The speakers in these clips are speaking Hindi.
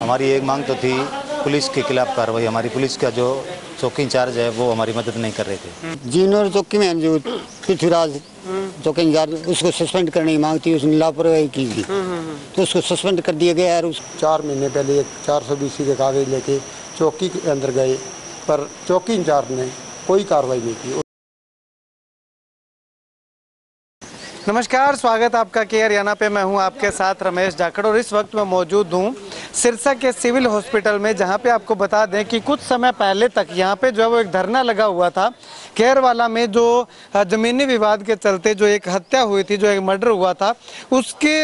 हमारी एक मांग तो थी पुलिस के खिलाफ कार्रवाई। हमारी पुलिस का जो चौकी इंचार्ज है वो हमारी मदद नहीं कर रहे थे। जीनोर चौकी में जो पृथ्वीराज चौकी इंचार्ज, उसको सस्पेंड करने की मांग थी। उसने लापरवाही की थी तो उसको सस्पेंड कर दिया गया। और 4 महीने पहले एक 420 के कागज लेके चौकी के अंदर गए, पर चौकी इंचार्ज ने कोई कार्रवाई नहीं की। नमस्कार, स्वागत आपका के हरियाणा पे। मैं हूं आपके साथ रमेश जाखड़ और इस वक्त मैं मौजूद हूं सिरसा के सिविल हॉस्पिटल में, जहां पे आपको बता दें कि कुछ समय पहले तक यहां पे जो है वो एक धरना लगा हुआ था। केरवाला में जो ज़मीनी विवाद के चलते जो एक हत्या हुई थी, जो एक मर्डर हुआ था, उसके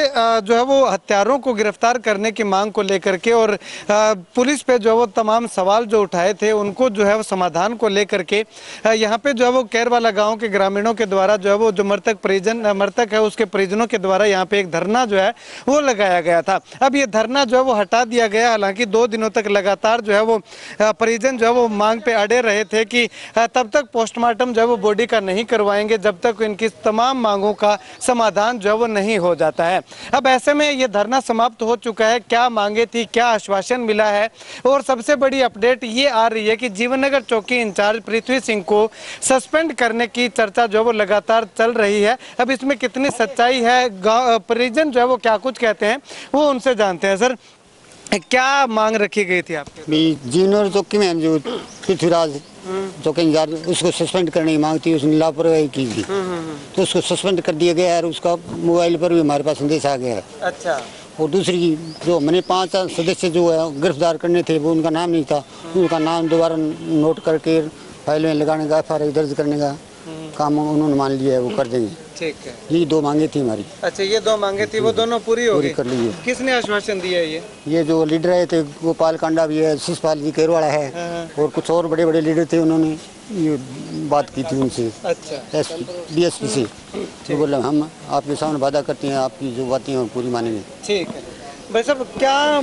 जो है वो हत्यारों को गिरफ्तार करने की मांग को लेकर के और पुलिस पे जो है वो तमाम सवाल जो उठाए थे उनको जो है वो समाधान को लेकर के यहाँ पे जो है वो केरवाला गाँव के ग्रामीणों के द्वारा जो है वो जो मृतक है उसके परिजनों के द्वारा यहाँ पे एक धरना जो है वो लगाया गया था। अब ये धरना जो है वो हटा दिया गया। हालांकि 2 दिनों तक लगातार जो है वो परिजन जो है वो मांग पे अड़े रहे थे कि तब तक पोस्टमार्टम जो है वो बॉडी का नहीं करवाएंगे जब तक इनकी तमाम मांगों का समाधान जो है वो नहीं हो जाता है। अब ऐसे में ये धरना समाप्त हो चुका है। क्या मांगे थी, क्या आश्वासन मिला है, और सबसे बड़ी अपडेट ये आ रही है कि जीवननगर चौकी इंचार्ज पृथ्वी सिंह को सस्पेंड करने की चर्चा जो है वो लगातार चल रही है। अब इसमें कितनी सच्चाई है, परिजन जो है वो क्या कुछ कहते हैं, वो उनसे जानते हैं। सर, क्या मांग रखी गई थी आपके? जीनोर चौकी में जो पृथ्वीराज चौकी इंचार्ज, उसको सस्पेंड करने की मांग थी। उसने लापरवाही की थी तो उसको सस्पेंड कर दिया गया और उसका मोबाइल पर भी हमारे पास संदेश आ गया है। अच्छा। और दूसरी जो मैंने 5 सदस्य जो है गिरफ्तार करने थे, वो उनका नाम नहीं था। उनका नाम दोबारा नोट करके फाइल में लगाने का, FIR दर्ज करने का काम उन्होंने मान लिया है, वो कर देंगे। ठीक है, ये 2 मांगे थी हमारी। अच्छा, ये 2 मांगे थी, वो दोनों पूरी हो गई, कर ली है। किसने आश्वासन दिया है? ये जो लीडर है थे, गोपाल कांडा भी है, शिषपाल जी केरवाड़ा है, और कुछ और बड़े बड़े लीडर थे, उन्होंने ये बात की थी उनसे। अच्छा। DSP से तो बोले हम आपके सामने वादा करते हैं, आपकी जो बातें हैं पूरी मानेंगे। ठीक है भाई साहब, क्या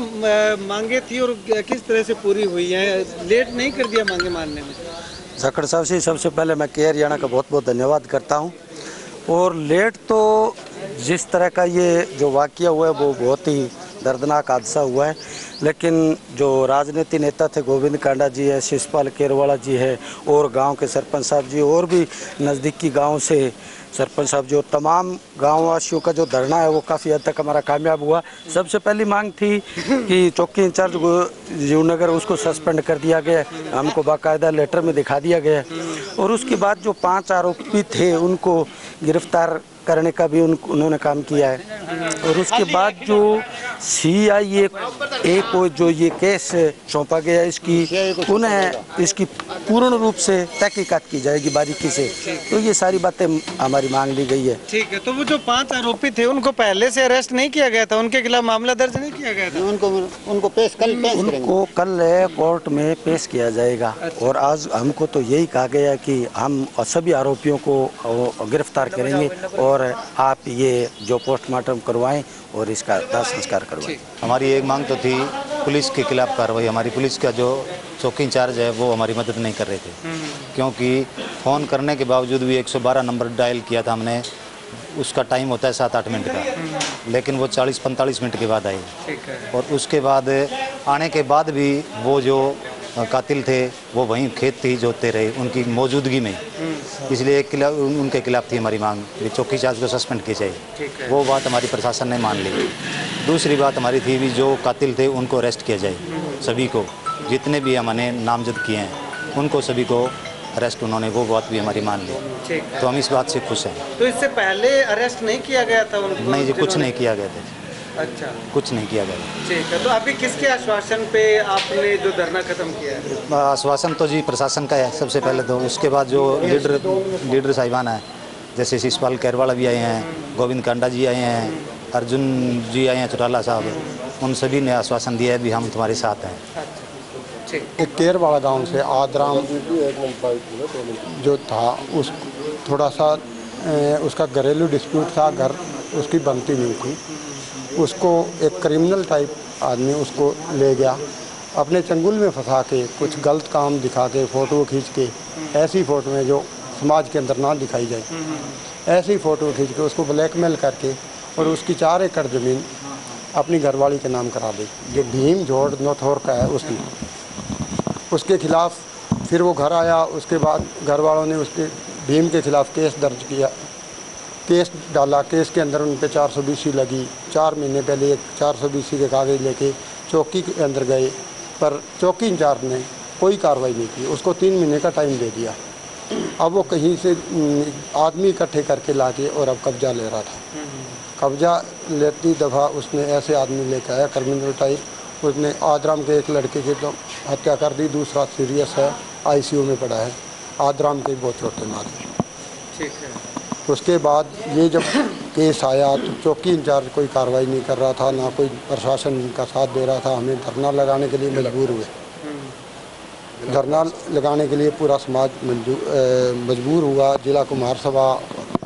मांगे थी और किस तरह से पूरी हुई है? लेट नहीं कर दिया मांगे मानने में? जाखड़ साहब से सबसे पहले मैं के हरियाणा का बहुत बहुत धन्यवाद करता हूं। और लेट तो जिस तरह का ये जो वाकया हुआ है वो बहुत ही दर्दनाक हादसा हुआ है, लेकिन जो राजनीति नेता थे, गोविंद कांडा जी है, शिषपाल केरवाड़ा जी है, और गांव के सरपंच साहब जी, और भी नज़दीकी गांव से सरपंच साहब जी, और तमाम गाँव वासियों का जो धरना है वो काफ़ी हद तक हमारा कामयाब हुआ। सबसे पहली मांग थी कि चौकी इंचार्ज जीवनगर उसको सस्पेंड कर दिया गया, हमको बाकायदा लेटर में दिखा दिया गया। और उसके बाद जो 5 आरोपी थे उनको गिरफ्तार करने का भी उन्होंने काम किया है। और उसके बाद जो CIA को जो ये केस सौंपा गया, इसकी पुनः इसकी पूर्ण रूप से तहकीकात की जाएगी बारीकी से। तो ये सारी बातें हमारी मांग ली गई है। ठीक है, तो वो जो 5 आरोपी थे उनको पहले से अरेस्ट नहीं किया गया था? उनके खिलाफ मामला दर्ज नहीं किया गया था? उनको कल कोर्ट में पेश किया जाएगा। अच्छा। और आज हमको तो यही कहा गया कि हम सभी आरोपियों को गिरफ्तार करेंगे और आप ये जो पोस्टमार्टम करवाएं और इसका दाह संस्कार करवाएं। हमारी एक मांग तो थी पुलिस के खिलाफ कार्रवाई। हमारी पुलिस का जो चौकी इंचार्ज है वो हमारी मदद नहीं कर रहे थे, क्योंकि फ़ोन करने के बावजूद भी 112 नंबर डायल किया था हमने। उसका टाइम होता है 7-8 मिनट का, लेकिन वो 40-45 मिनट के बाद आए। और उसके बाद आने के बाद भी वो जो कातिल थे वो वहीं खेत ही जोतते रहे उनकी मौजूदगी में। इसलिए उनके खिलाफ थी हमारी मांग कि चौकी इंचार्ज को सस्पेंड किया जाए। वो बात हमारी प्रशासन ने मान ली। दूसरी बात हमारी थी भी जो कातिल थे उनको अरेस्ट किया जाए, सभी को, जितने भी हमने नामजद किए हैं उनको सभी को अरेस्ट उन्होंने, वो बात भी हमारी मान ली। तो हम इस बात से खुश हैं। तो इससे पहले अरेस्ट नहीं किया गया था उनको? नहीं जी, कुछ नहीं किया गया था। अच्छा, कुछ नहीं किया गया। ठीक है, तो अभी किसके आश्वासन पे आपने जो धरना खत्म किया है? आश्वासन तो जी प्रशासन का है सबसे पहले तो। उसके बाद जो लीडर साहिबान है, जैसे शिषपाल केरवाड़ा भी आए हैं, गोविंद कांडा जी आए हैं, अर्जुन जी आए हैं, चौटाला साहब, उन सभी ने आश्वासन दिया है भी हम तुम्हारे साथ हैं। एक केरवाड़ा गांव से आदराम जो था, उस थोड़ा सा उसका घरेलू डिस्प्यूट था, घर उसकी बनती नहीं थी। उसको एक क्रिमिनल टाइप आदमी उसको ले गया, अपने चंगुल में फंसा के कुछ गलत काम दिखा के, फ़ोटो खींच के, ऐसी फ़ोटो में जो समाज के अंदर ना दिखाई जाए, ऐसी फ़ोटो खींच के उसको ब्लैकमेल करके और उसकी 4 एकड़ ज़मीन अपनी घरवाली के नाम करा दी, जो भीम जोड़ नौथौर का है उसने। उसके खिलाफ फिर वो घर आया, उसके बाद घर वालों ने उसके भीम के खिलाफ केस दर्ज किया, केस डाला। केस के अंदर उन पे 420 लगी। 4 महीने पहले एक 420 के कागज़ लेके चौकी के अंदर गए, पर चौकी इंचार्ज ने कोई कार्रवाई नहीं की, उसको 3 महीने का टाइम दे दिया। अब वो कहीं से आदमी इकट्ठे करके लाके और अब कब्जा ले रहा था। कब्जा लेती दफ़ा उसने ऐसे आदमी लेकर आया क्रिमिनल टाइप, उसने आदराम के एक लड़के की तो हत्या कर दी, दूसरा सीरियस है, ICU में पड़ा है। आदराम के बहुत चोटें मारी। ठीक है। उसके बाद ये जब केस आया तो चौकी इंचार्ज कोई कार्रवाई नहीं कर रहा था, ना कोई प्रशासन का साथ दे रहा था। हमें धरना लगाने के लिए मजबूर हुए। धरना लगाने के लिए पूरा समाज मजबूर हुआ। जिला कुमार सभा,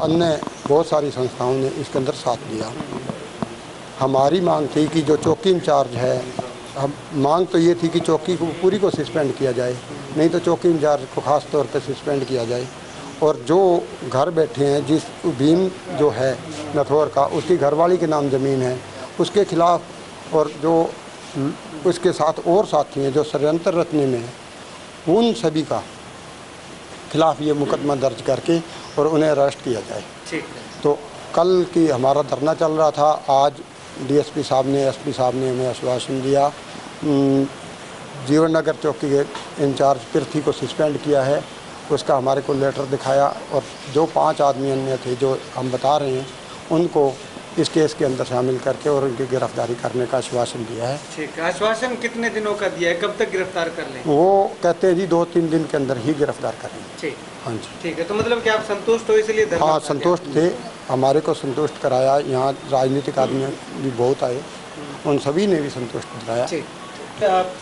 अन्य बहुत सारी संस्थाओं ने इसके अंदर साथ दिया। हमारी मांग थी कि जो चौकी इंचार्ज है, हम मांग तो ये थी कि चौकी को पूरी को सस्पेंड किया जाए, नहीं तो चौकी इंचार्ज को ख़ास तौर पे सस्पेंड किया जाए। और जो घर बैठे हैं, जिस भीम जो है नथौर का, उसकी घरवाली के नाम ज़मीन है, उसके खिलाफ और जो उसके साथ और साथी हैं जो षड्यंत्र रचने में हैं, उन सभी का खिलाफ ये मुकदमा दर्ज करके और उन्हें अरेस्ट किया जाए। ठीक है। तो कल की हमारा धरना चल रहा था। आज DSP साहब ने, SP साहब ने हमें आश्वासन दिया। जीवन नगर चौकी के इंचार्ज पृथ्वी को सस्पेंड किया है, उसका हमारे को लेटर दिखाया। और जो 5 आदमी अन्य थे जो हम बता रहे हैं, उनको इस केस के अंदर शामिल करके और उनकी गिरफ्तारी करने का आश्वासन दिया है। ठीक है। आश्वासन कितने दिनों का दिया है, कब तक गिरफ्तार कर लेंगे? वो कहते हैं जी 2-3 दिन के अंदर ही गिरफ्तार करेंगे। ठीक। हाँ जी। ठीक है। तो मतलब कि आप संतुष्ट हो इसलिए धरना? हाँ, संतुष्ट थे। हमारे को संतुष्ट कराया। यहाँ राजनीतिक आदमी भी बहुत आए, उन सभी ने भी संतुष्ट कराया। ठीक।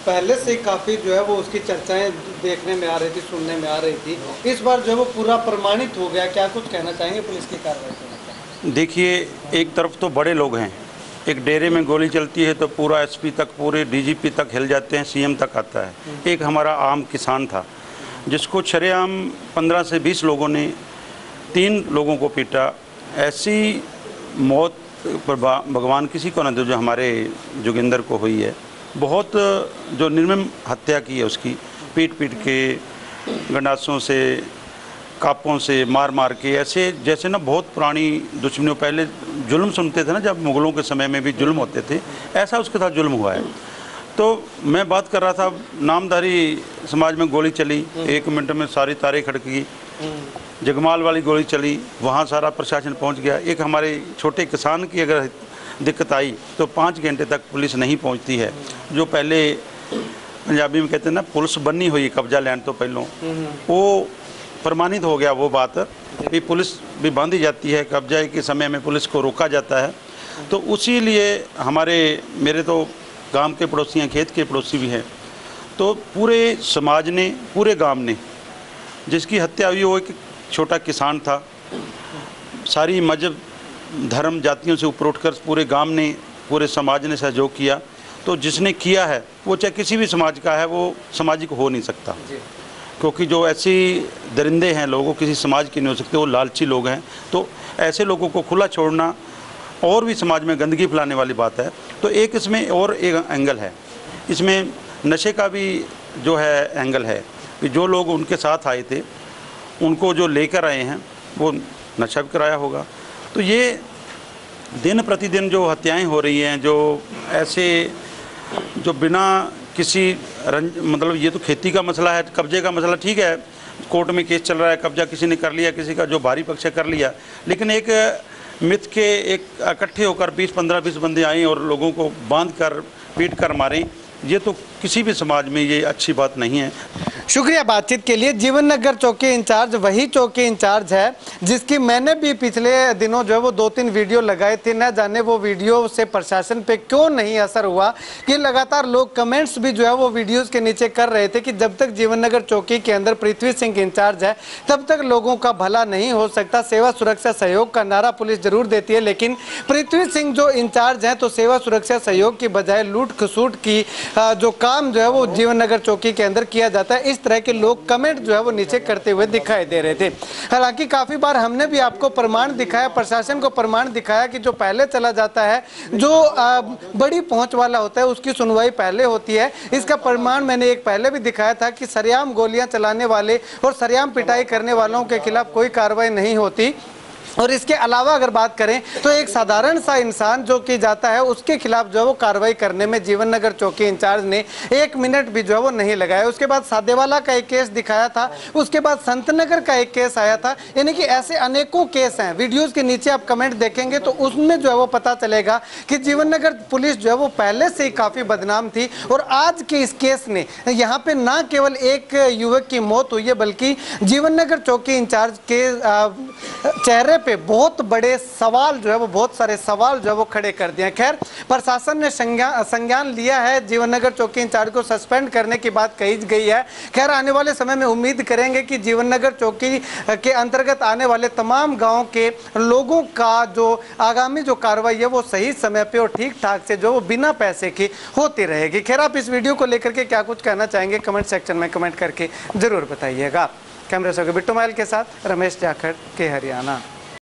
पहले से काफ़ी जो है वो उसकी चर्चाएं देखने में आ रही थी, सुनने में आ रही थी। इस बार जो है वो पूरा प्रमाणित हो गया। क्या कुछ कहना चाहेंगे पुलिस की कार्रवाई को? देखिए, एक तरफ तो बड़े लोग हैं, एक डेरे में गोली चलती है तो पूरा SP तक, पूरे DGP तक हिल जाते हैं, CM तक आता है। एक हमारा आम किसान था जिसको शरेआम 15 से 20 लोगों ने 3 लोगों को पीटा। ऐसी मौत पर भगवान किसी को न दे जो हमारे जोगिंदर को हुई है। बहुत जो निर्मम हत्या की है उसकी, पीट पीट के, गंडासों से, कापों से मार मार के, ऐसे जैसे ना बहुत पुरानी दुश्मनियों, पहले जुल्म सुनते थे ना, जब मुग़लों के समय में भी जुल्म होते थे, ऐसा उसके साथ जुल्म हुआ है। तो मैं बात कर रहा था, नामधारी समाज में गोली चली, 1 मिनट में सारी तारें खड़की। जगमाल वाली गोली चली, वहाँ सारा प्रशासन पहुँच गया। एक हमारे छोटे किसान की अगर दिक्कत आई तो 5 घंटे तक पुलिस नहीं पहुँचती है। जो पहले पंजाबी में कहते हैं ना, पुलिस बनी हुई कब्जा लैन तो पहलों, वो प्रमाणित हो गया वो बात कि पुलिस भी बांधी जाती है, कब्जा के समय में पुलिस को रोका जाता है। तो उसी लिए हमारे, मेरे तो गांव के पड़ोसी हैं, खेत के पड़ोसी भी हैं, तो पूरे समाज ने, पूरे गांव ने, जिसकी हत्या हुई वो एक छोटा किसान था। सारी मजहब, धर्म, जातियों से ऊपर उठकर पूरे गांव ने, पूरे समाज ने सहयोग किया। तो जिसने किया है वो चाहे किसी भी समाज का है, वो सामाजिक हो नहीं सकता, क्योंकि जो ऐसी दरिंदे हैं लोगों, किसी समाज के नहीं हो सकते, वो लालची लोग हैं। तो ऐसे लोगों को खुला छोड़ना और भी समाज में गंदगी फैलाने वाली बात है। तो एक इसमें और एक एंगल है, इसमें नशे का भी जो है एंगल है कि जो लोग उनके साथ आए थे, उनको जो लेकर आए हैं वो नशा भी कराया होगा। तो ये दिन प्रतिदिन जो हत्याएं हो रही हैं, जो ऐसे जो बिना किसी मतलब, ये तो खेती का मसला है, कब्जे का मसला, ठीक है, कोर्ट में केस चल रहा है, कब्जा किसी ने कर लिया, किसी का जो भारी पक्ष कर लिया, लेकिन एक मिथ के एक इकट्ठे होकर 15-20 बंदे आए और लोगों को बांध कर पीट कर मारे, ये तो किसी भी समाज में ये अच्छी बात नहीं है। शुक्रिया बातचीत के लिए। जीवन नगर चौकी इंचार्ज वही चौकी इंचार्ज है जिसकी मैंने भी पिछले दिनों जो है वो 2-3 वीडियो लगाए थे। न जाने वो वीडियो से प्रशासन पे क्यों नहीं असर हुआ कि लगातार लोग कमेंट्स भी जो है वो वीडियोस के नीचे कर रहे थे कि जब तक जीवन नगर चौकी के अंदर पृथ्वी सिंह इंचार्ज है तब तक लोगों का भला नहीं हो सकता। सेवा सुरक्षा सहयोग का नारा पुलिस जरूर देती है, लेकिन पृथ्वी सिंह जो इंचार्ज है तो सेवा सुरक्षा सहयोग की बजाय लूट खसूट की जो काम जो है वो जीवन नगर चौकी के अंदर किया जाता है। इस तरह के लोग कमेंट जो है वो नीचे करते हुए दिखाई दे रहे थे। हालांकि काफ़ी बार हमने भी आपको प्रमाण दिखाया, प्रशासन को प्रमाण दिखाया कि जो पहले चला जाता है, जो बड़ी पहुंच वाला होता है, उसकी सुनवाई पहले होती है। इसका प्रमाण मैंने एक पहले भी दिखाया था कि सरेआम गोलियां चलाने वाले और सरेआम पिटाई करने वालों के खिलाफ कोई कार्रवाई नहीं होती। और इसके अलावा अगर बात करें तो एक साधारण सा इंसान जो कि जाता है उसके खिलाफ जो है वो कार्रवाई करने में जीवन नगर चौकी इंचार्ज ने 1 मिनट भी जो है वो नहीं लगाया। उसके बाद सादेवाला का एक केस दिखाया था, उसके बाद संतनगर का एक केस आया था। यानी कि ऐसे अनेकों केस हैं। वीडियोस के नीचे आप कमेंट देखेंगे तो उसमें जो है वो पता चलेगा कि जीवन नगर पुलिस जो है वो पहले से ही काफ़ी बदनाम थी। और आज के इस केस ने यहाँ पे ना केवल एक युवक की मौत हुई है, बल्कि जीवन नगर चौकी इंचार्ज के चेहरे पे बहुत बड़े सवाल जो है वो, बहुत सारे सवाल जो है वो खड़े कर दिए हैं। खैर, प्रशासन ने संज्ञान लिया है, जीवन नगर चौकी इंचार्ज को सस्पेंड करने की बात कही गई है। खैर, आने वाले समय में उम्मीद करेंगे कि जीवन नगर चौकी के अंतर्गत आने वाले तमाम गाँव के लोगों का जो आगामी जो कार्रवाई है वो सही समय पे और ठीक ठाक से जो वो बिना पैसे की होती रहेगी। खैर, आप इस वीडियो को लेकर के क्या कुछ कहना चाहेंगे कमेंट सेक्शन में कमेंट करके जरूर बताइएगा। कैमरे से बिट्टू माइल के साथ रमेश जाखड़ के हरियाणा।